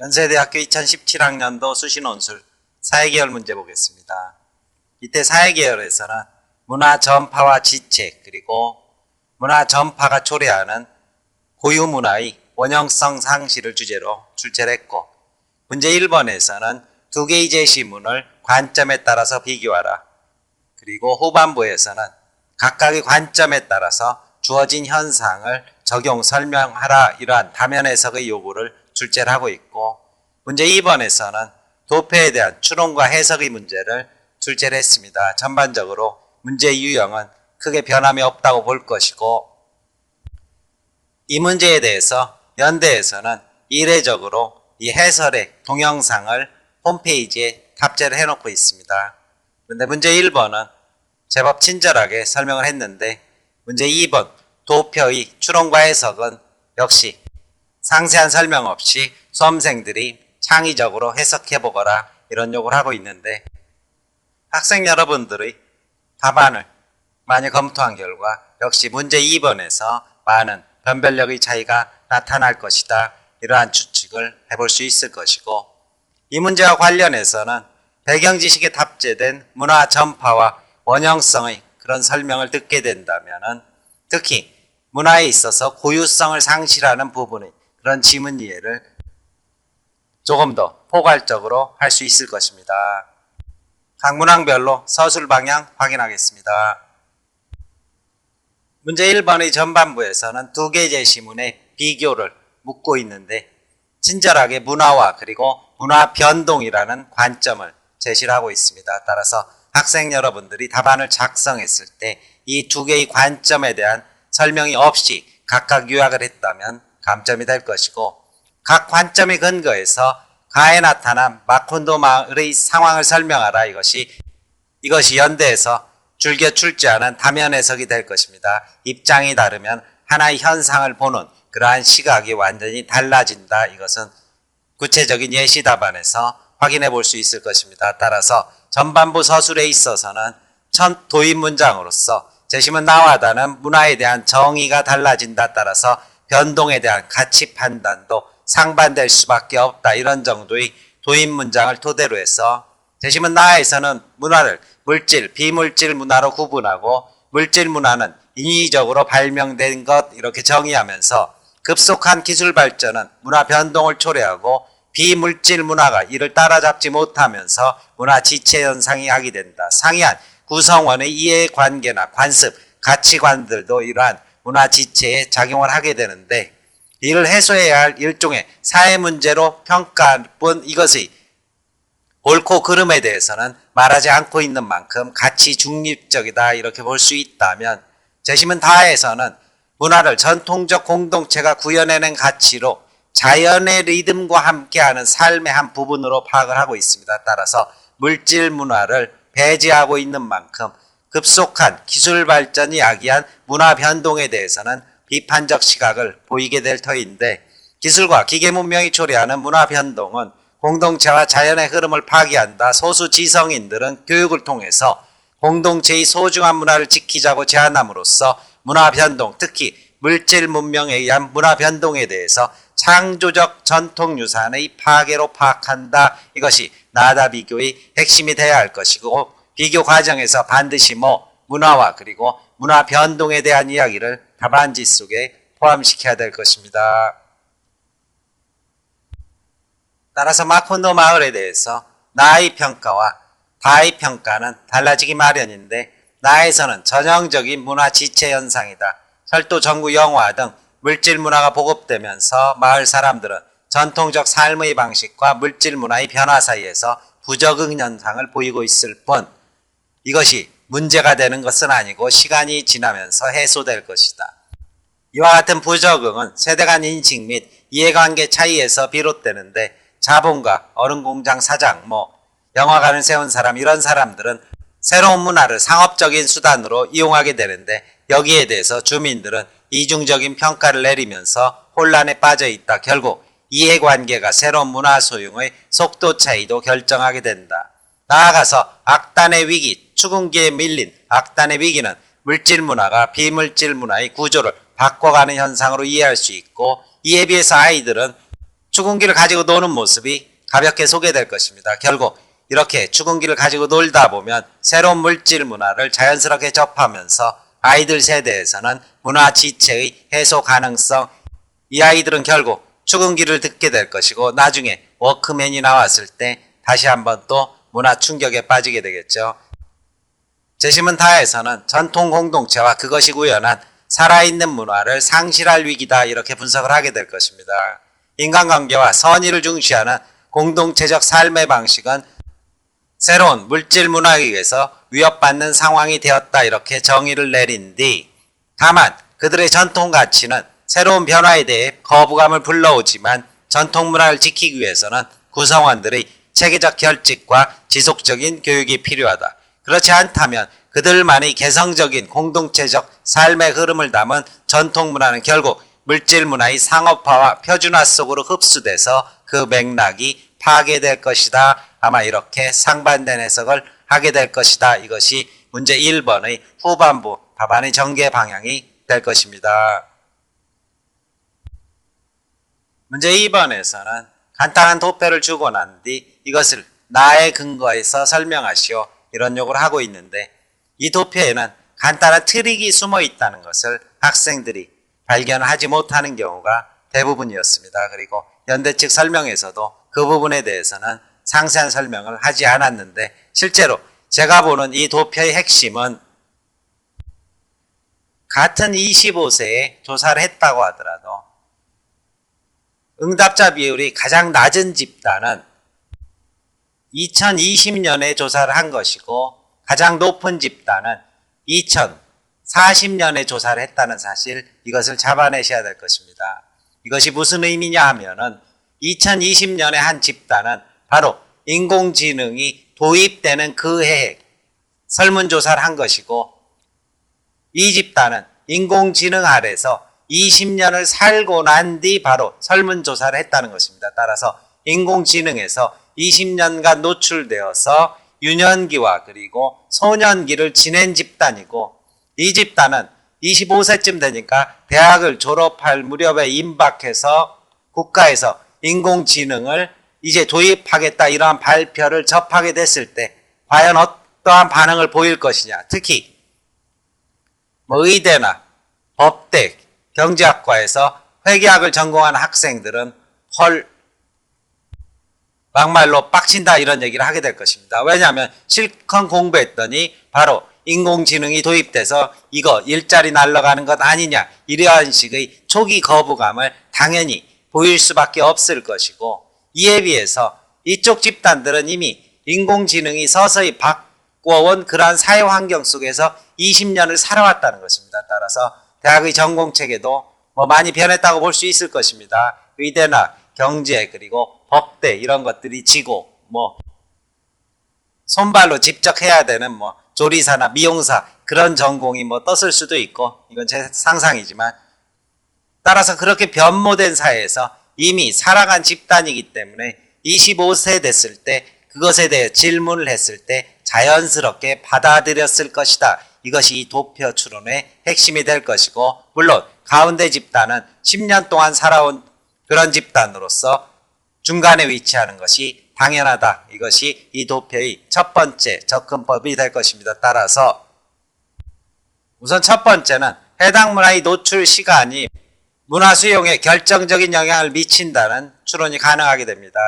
연세대학교 2017학년도 수시논술 사회계열 문제 보겠습니다. 이때 사회계열에서는 문화 전파와 지체 그리고 문화 전파가 초래하는 고유 문화의 원형성 상실을 주제로 출제를 했고, 문제 1번에서는 두 개의 제시문을 관점에 따라서 비교하라. 그리고 후반부에서는 각각의 관점에 따라서 주어진 현상을 적용 설명하라, 이러한 다면 해석의 요구를 출제를 하고 있고, 문제 2번에서는 도표에 대한 추론과 해석의 문제를 출제를 했습니다. 전반적으로 문제 유형은 크게 변함이 없다고 볼 것이고, 이 문제에 대해서 연대에서는 이례적으로 이 해설의 동영상을 홈페이지에 탑재를 해놓고 있습니다. 그런데 문제 1번은 제법 친절하게 설명을 했는데, 문제 2번 도표의 추론과 해석은 역시 상세한 설명 없이 수험생들이 창의적으로 해석해보거라, 이런 요구를 하고 있는데, 학생 여러분들의 답안을 많이 검토한 결과 역시 문제 2번에서 많은 변별력의 차이가 나타날 것이다, 이러한 추측을 해볼 수 있을 것이고, 이 문제와 관련해서는 배경지식에 탑재된 문화 전파와 원형성의 그런 설명을 듣게 된다면, 특히 문화에 있어서 고유성을 상실하는 부분의 그런 지문 이해를 조금 더 포괄적으로 할 수 있을 것입니다. 각 문항별로 서술 방향 확인하겠습니다. 문제 1번의 전반부에서는 두 개 제시문의 비교를 묻고 있는데, 친절하게 문화와 그리고 문화 변동이라는 관점을 제시를 하고 있습니다. 따라서 학생 여러분들이 답안을 작성했을 때 이 두 개의 관점에 대한 설명이 없이 각각 요약을 했다면 감점이 될 것이고, 각 관점의 근거에서 가에 나타난 마콘도 마을의 상황을 설명하라, 이것이 연대에서 줄겨 출제하는 다면 해석이 될 것입니다. 입장이 다르면 하나의 현상을 보는 그러한 시각이 완전히 달라진다, 이것은 구체적인 예시 답안에서 확인해 볼 수 있을 것입니다. 따라서 전반부 서술에 있어서는 첫 도입 문장으로서 제시문 나와다는 문화에 대한 정의가 달라진다, 따라서 변동에 대한 가치 판단도 상반될 수밖에 없다, 이런 정도의 도입 문장을 토대로 해서 제시문 나에서는 문화를 물질, 비물질 문화로 구분하고, 물질 문화는 인위적으로 발명된 것, 이렇게 정의하면서 급속한 기술 발전은 문화 변동을 초래하고, 비물질 문화가 이를 따라잡지 못하면서 문화 지체 현상이 야기된다. 상이한 구성원의 이해관계나 관습, 가치관들도 이러한 문화 지체에 작용을 하게 되는데, 이를 해소해야 할 일종의 사회 문제로 평가할 뿐 이것의 옳고 그름에 대해서는 말하지 않고 있는 만큼 가치 중립적이다, 이렇게 볼 수 있다면, 제시문 다에서는 문화를 전통적 공동체가 구현해낸 가치로 자연의 리듬과 함께하는 삶의 한 부분으로 파악을 하고 있습니다. 따라서 물질 문화를 배제하고 있는 만큼 급속한 기술 발전이 야기한 문화 변동에 대해서는 비판적 시각을 보이게 될 터인데, 기술과 기계 문명이 초래하는 문화 변동은 공동체와 자연의 흐름을 파기한다. 소수 지성인들은 교육을 통해서 공동체의 소중한 문화를 지키자고 제안함으로써 문화 변동, 특히 물질 문명에 의한 문화 변동에 대해서 창조적 전통 유산의 파괴로 파악한다. 이것이 나다 비교의 핵심이 되어야 할 것이고, 비교 과정에서 반드시 문화와 그리고 문화 변동에 대한 이야기를 답안지 속에 포함시켜야 될 것입니다. 따라서 마콘도 마을에 대해서 나의 평가와 다의 평가는 달라지기 마련인데, 나에서는 전형적인 문화 지체 현상이다. 철도, 전구, 영화 등 물질 문화가 보급되면서 마을 사람들은 전통적 삶의 방식과 물질 문화의 변화 사이에서 부적응 현상을 보이고 있을 뿐, 이것이 문제가 되는 것은 아니고 시간이 지나면서 해소될 것이다. 이와 같은 부적응은 세대 간 인식 및 이해관계 차이에서 비롯되는데, 자본가, 어른공장 사장, 영화관을 세운 사람, 이런 사람들은 새로운 문화를 상업적인 수단으로 이용하게 되는데, 여기에 대해서 주민들은 이중적인 평가를 내리면서 혼란에 빠져 있다. 결국 이해관계가 새로운 문화 소용의 속도 차이도 결정하게 된다. 나아가서 악단의 위기, 추궁기에 밀린 악단의 위기는 물질 문화가 비물질 문화의 구조를 바꿔가는 현상으로 이해할 수 있고, 이에 비해서 아이들은 추궁기를 가지고 노는 모습이 가볍게 소개될 것입니다. 결국 이렇게 추궁기를 가지고 놀다 보면 새로운 물질 문화를 자연스럽게 접하면서 아이들 세대에서는 문화 지체의 해소 가능성, 이 아이들은 결국 추궁기를 듣게 될 것이고 나중에 워크맨이 나왔을 때 다시 한번 또 문화 충격에 빠지게 되겠죠. 재심은 다에서는 전통 공동체와 그것이 구현한 살아있는 문화를 상실할 위기다 이렇게 분석을 하게 될 것입니다. 인간관계와 선의를 중시하는 공동체적 삶의 방식은 새로운 물질 문화에 의해서 위협받는 상황이 되었다 이렇게 정의를 내린 뒤 다만 그들의 전통 가치는 새로운 변화에 대해 거부감을 불러오지만 전통 문화를 지키기 위해서는 구성원들의 체계적 결집과 지속적인 교육이 필요하다. 그렇지 않다면 그들만의 개성적인 공동체적 삶의 흐름을 담은 전통 문화는 결국 물질 문화의 상업화와 표준화 속으로 흡수돼서 그 맥락이 파괴될 것이다. 아마 이렇게 상반된 해석을 하게 될 것이다. 이것이 문제 1번의 후반부 답안의 전개 방향이 될 것입니다. 문제 2번에서는 간단한 도표를 주고 난 뒤 이것을 나의 근거에서 설명하시오. 이런 요구를 하고 있는데 이 도표에는 간단한 트릭이 숨어 있다는 것을 학생들이 발견하지 못하는 경우가 대부분이었습니다. 그리고 연대 측 설명에서도 그 부분에 대해서는 상세한 설명을 하지 않았는데 실제로 제가 보는 이 도표의 핵심은 같은 25세에 조사를 했다고 하더라도 응답자 비율이 가장 낮은 집단은 2020년에 조사를 한 것이고 가장 높은 집단은 2040년에 조사를 했다는 사실, 이것을 잡아내셔야 될 것입니다. 이것이 무슨 의미냐 하면은 2020년에 한 집단은 바로 인공지능이 도입되는 그 해에 설문조사를 한 것이고 이 집단은 인공지능 아래서 20년을 살고 난 뒤 바로 설문조사를 했다는 것입니다. 따라서 인공지능에서 20년간 노출되어서 유년기와 그리고 소년기를 지낸 집단이고 이 집단은 25세쯤 되니까 대학을 졸업할 무렵에 임박해서 국가에서 인공지능을 이제 도입하겠다 이러한 발표를 접하게 됐을 때 과연 어떠한 반응을 보일 것이냐. 특히 의대나 법대, 경제학과에서 회계학을 전공한 학생들은 헐 막말로 빡친다 이런 얘기를 하게 될 것입니다. 왜냐하면 실컷 공부했더니 바로 인공지능이 도입돼서 이거 일자리 날아가는 것 아니냐 이러한 식의 초기 거부감을 당연히 보일 수밖에 없을 것이고 이에 비해서 이쪽 집단들은 이미 인공지능이 서서히 바꿔온 그러한 사회 환경 속에서 20년을 살아왔다는 것입니다. 따라서 대학의 전공체계도 많이 변했다고 볼 수 있을 것입니다. 의대나 경제 그리고 법대 이런 것들이 지고 손발로 직접 해야 되는 조리사나 미용사 그런 전공이 떴을 수도 있고 이건 제 상상이지만 따라서 그렇게 변모된 사회에서 이미 살아간 집단이기 때문에 25세 됐을 때 그것에 대해 질문을 했을 때 자연스럽게 받아들였을 것이다. 이것이 이 도표 추론의 핵심이 될 것이고 물론 가운데 집단은 10년 동안 살아온 그런 집단으로서 중간에 위치하는 것이 당연하다. 이것이 이 도표의 첫 번째 접근법이 될 것입니다. 따라서 우선 첫 번째는 해당 문화의 노출 시간이 문화 수용에 결정적인 영향을 미친다는 추론이 가능하게 됩니다.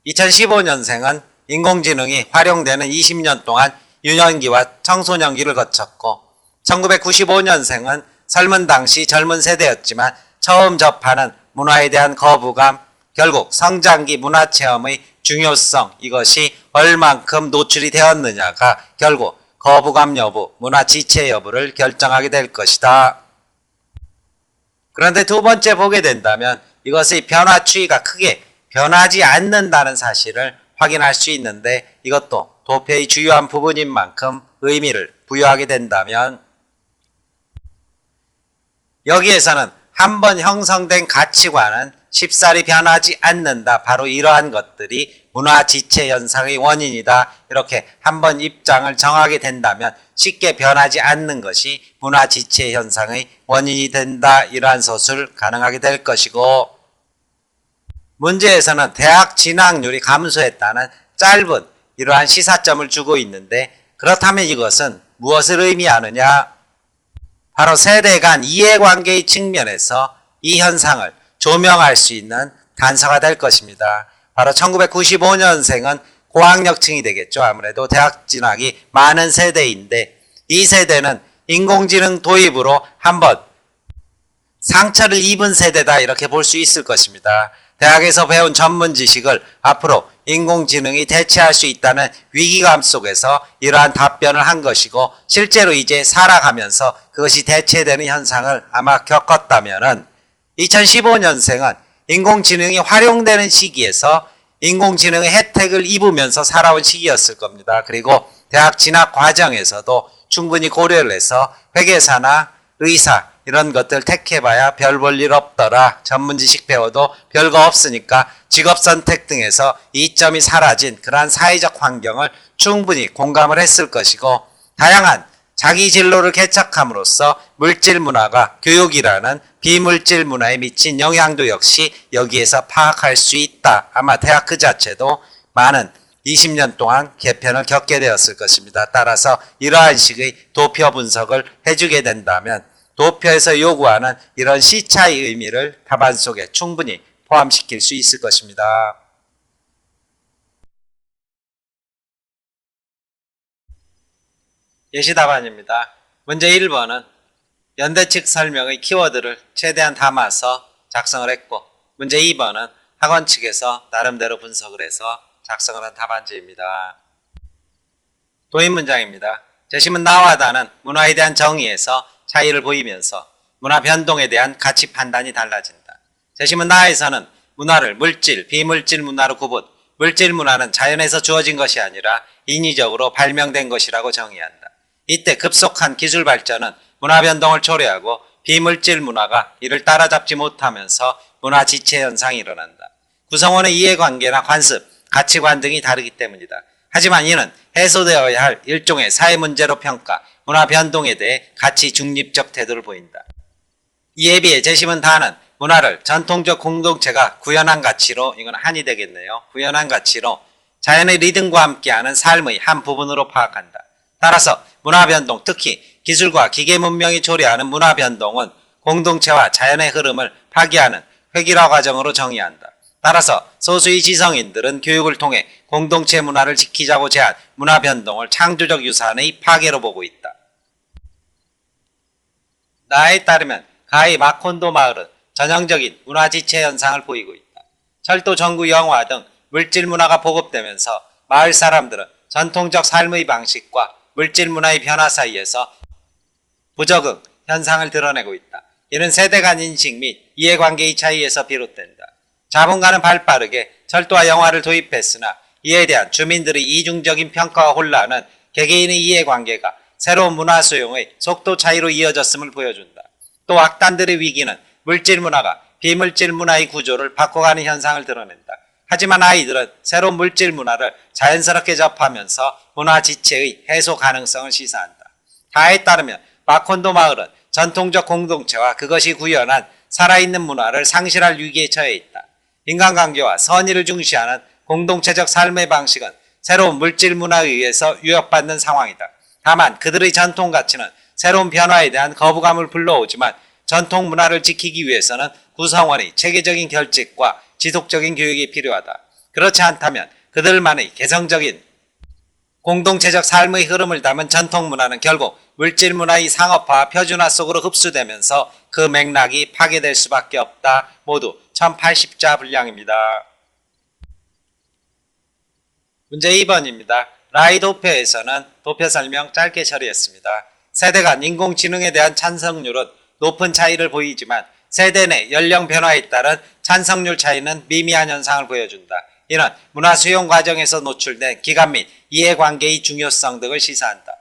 2015년생은 인공지능이 활용되는 20년 동안 유년기와 청소년기를 거쳤고 1995년생은 설문 당시 젊은 세대였지만 처음 접하는 문화에 대한 거부감, 결국 성장기 문화체험의 중요성, 이것이 얼만큼 노출이 되었느냐가 결국 거부감 여부, 문화 지체 여부를 결정하게 될 것이다. 그런데 두 번째 보게 된다면 이것의 변화 추이가 크게 변하지 않는다는 사실을 확인할 수 있는데 이것도 도표의 주요한 부분인 만큼 의미를 부여하게 된다면 여기에서는 한번 형성된 가치관은 쉽사리 변하지 않는다. 바로 이러한 것들이 문화 지체 현상의 원인이다. 이렇게 한번 입장을 정하게 된다면 쉽게 변하지 않는 것이 문화 지체 현상의 원인이 된다. 이러한 서술 가능하게 될 것이고 문제에서는 대학 진학률이 감소했다는 짧은 이러한 시사점을 주고 있는데, 그렇다면 이것은 무엇을 의미하느냐? 바로 세대 간 이해관계의 측면에서 이 현상을 조명할 수 있는 단서가 될 것입니다. 바로 1995년생은 고학력층이 되겠죠. 아무래도 대학 진학이 많은 세대인데, 이 세대는 인공지능 도입으로 한번 상처를 입은 세대다, 이렇게 볼 수 있을 것입니다. 대학에서 배운 전문 지식을 앞으로 인공지능이 대체할 수 있다는 위기감 속에서 이러한 답변을 한 것이고, 실제로 이제 살아가면서 그것이 대체되는 현상을 아마 겪었다면은 2015년생은 인공지능이 활용되는 시기에서 인공지능의 혜택을 입으면서 살아온 시기였을 겁니다. 그리고 대학 진학 과정에서도 충분히 고려를 해서 회계사나 의사 이런 것들 택해봐야 별 볼 일 없더라, 전문 지식 배워도 별거 없으니까 직업 선택 등에서 이점이 사라진 그러한 사회적 환경을 충분히 공감을 했을 것이고, 다양한 자기 진로를 개척함으로써 물질 문화가 교육이라는 비물질 문화에 미친 영향도 역시 여기에서 파악할 수 있다. 아마 대학 그 자체도 많은 20년 동안 개편을 겪게 되었을 것입니다. 따라서 이러한 식의 도표 분석을 해주게 된다면 도표에서 요구하는 이런 시차의 의미를 답안 속에 충분히 포함시킬 수 있을 것입니다. 예시 답안입니다. 문제 1번은 연대 측 설명의 키워드를 최대한 담아서 작성을 했고, 문제 2번은 학원 측에서 나름대로 분석을 해서 작성을 한 답안지입니다. 도입 문장입니다. 재심은 나와 다는 문화에 대한 정의에서 차이를 보이면서 문화 변동에 대한 가치 판단이 달라진다. 재심은 나에서는 문화를 물질, 비물질 문화로 구분, 물질 문화는 자연에서 주어진 것이 아니라 인위적으로 발명된 것이라고 정의한다. 이때 급속한 기술 발전은 문화 변동을 초래하고 비물질 문화가 이를 따라잡지 못하면서 문화 지체 현상이 일어난다. 구성원의 이해관계나 관습, 가치관 등이 다르기 때문이다. 하지만 이는 해소되어야 할 일종의 사회 문제로 평가, 문화 변동에 대해 가치 중립적 태도를 보인다. 이에 비해 재심은 다는 문화를 전통적 공동체가 구현한 가치로, 이건 한이 되겠네요. 구현한 가치로 자연의 리듬과 함께하는 삶의 한 부분으로 파악한다. 따라서 문화 변동, 특히 기술과 기계 문명이 초래하는 문화 변동은 공동체와 자연의 흐름을 파괴하는 획일화 과정으로 정의한다. 따라서 소수의 지성인들은 교육을 통해 공동체 문화를 지키자고 제한 문화 변동을 창조적 유산의 파괴로 보고 있다. 나에 따르면 가히 마콘도 마을은 전형적인 문화 지체 현상을 보이고 있다. 철도, 전구, 영화 등 물질 문화가 보급되면서 마을 사람들은 전통적 삶의 방식과 물질 문화의 변화 사이에서 부적응 현상을 드러내고 있다. 이는 세대 간 인식 및 이해관계의 차이에서 비롯된다. 자본가는 발빠르게 철도와 영화를 도입했으나 이에 대한 주민들의 이중적인 평가와 혼란은 개개인의 이해관계가 새로운 문화 수용의 속도 차이로 이어졌음을 보여준다. 또 악단들의 위기는 물질 문화가 비물질 문화의 구조를 바꿔가는 현상을 드러낸다. 하지만 아이들은 새로운 물질 문화를 자연스럽게 접하면서 문화 지체의 해소 가능성을 시사한다. 다에 따르면 마콘도 마을은 전통적 공동체와 그것이 구현한 살아있는 문화를 상실할 위기에 처해 있다. 인간관계와 선의를 중시하는 공동체적 삶의 방식은 새로운 물질 문화에 의해서 유혹받는 상황이다. 다만 그들의 전통 가치는 새로운 변화에 대한 거부감을 불러오지만 전통 문화를 지키기 위해서는 구성원의 체계적인 결집과 지속적인 교육이 필요하다. 그렇지 않다면 그들만의 개성적인 공동체적 삶의 흐름을 담은 전통 문화는 결국 물질 문화의 상업화, 표준화 속으로 흡수되면서 그 맥락이 파괴될 수밖에 없다. 모두 1080자 분량입니다. 문제 2번입니다. 라이 도표에서는 도표 설명 짧게 처리했습니다. 세대 간 인공지능에 대한 찬성률은 높은 차이를 보이지만 세대 내 연령 변화에 따른 찬성률 차이는 미미한 현상을 보여준다. 이는 문화 수용 과정에서 노출된 기간 및 이해관계의 중요성 등을 시사한다.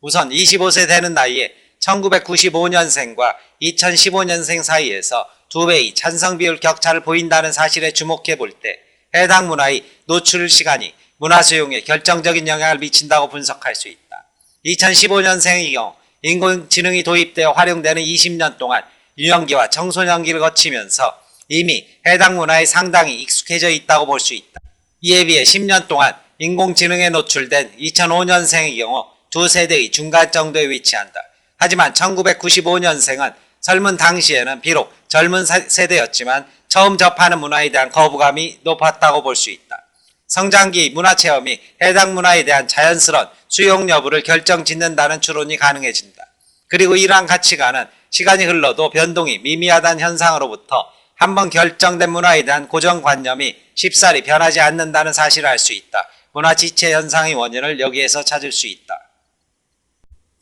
우선 25세 되는 나이에 1995년생과 2015년생 사이에서 2배의 찬성 비율 격차를 보인다는 사실에 주목해 볼 때 해당 문화의 노출 시간이 문화 수용에 결정적인 영향을 미친다고 분석할 수 있다. 2015년생의 경우 인공지능이 도입되어 활용되는 20년 동안 유년기와 청소년기를 거치면서 이미 해당 문화에 상당히 익숙해져 있다고 볼 수 있다. 이에 비해 10년 동안 인공지능에 노출된 2005년생의 경우 두 세대의 중간 정도에 위치한다. 하지만 1995년생은 젊은 당시에는 비록 젊은 세대였지만 처음 접하는 문화에 대한 거부감이 높았다고 볼 수 있다. 성장기 문화체험이 해당 문화에 대한 자연스러운 수용 여부를 결정짓는다는 추론이 가능해진다. 그리고 이러한 가치관은 시간이 흘러도 변동이 미미하다는 현상으로부터 한번 결정된 문화에 대한 고정관념이 쉽사리 변하지 않는다는 사실을 알 수 있다. 문화 지체 현상의 원인을 여기에서 찾을 수 있다.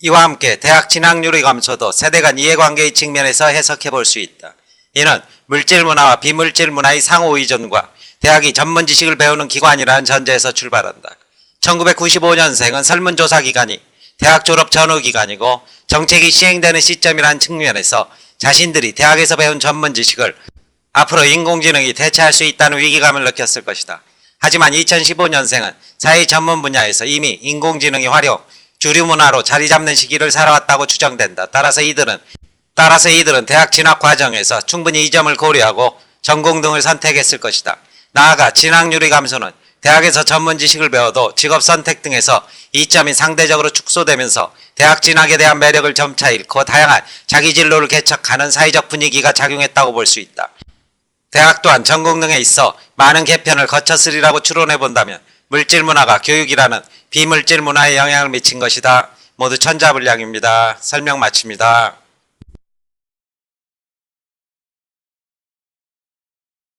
이와 함께 대학 진학률의 감소도 세대 간 이해관계의 측면에서 해석해 볼 수 있다. 이는 물질 문화와 비물질 문화의 상호 의존과 대학이 전문 지식을 배우는 기관이라는 전제에서 출발한다. 1995년생은 설문조사 기간이 대학 졸업 전후 기간이고 정책이 시행되는 시점이라는 측면에서 자신들이 대학에서 배운 전문 지식을 앞으로 인공지능이 대체할 수 있다는 위기감을 느꼈을 것이다. 하지만 2015년생은 사회 전문 분야에서 이미 인공지능의 활용, 주류 문화로 자리 잡는 시기를 살아왔다고 추정된다. 따라서 이들은 대학 진학 과정에서 충분히 이 점을 고려하고 전공 등을 선택했을 것이다. 나아가 진학률의 감소는 대학에서 전문 지식을 배워도 직업 선택 등에서 이점이 상대적으로 축소되면서 대학 진학에 대한 매력을 점차 잃고 다양한 자기 진로를 개척하는 사회적 분위기가 작용했다고 볼 수 있다. 대학 또한 전공 등에 있어 많은 개편을 거쳤으리라고 추론해 본다면 물질 문화가 교육이라는 비물질 문화에 영향을 미친 것이다. 모두 천자불량입니다. 설명 마칩니다.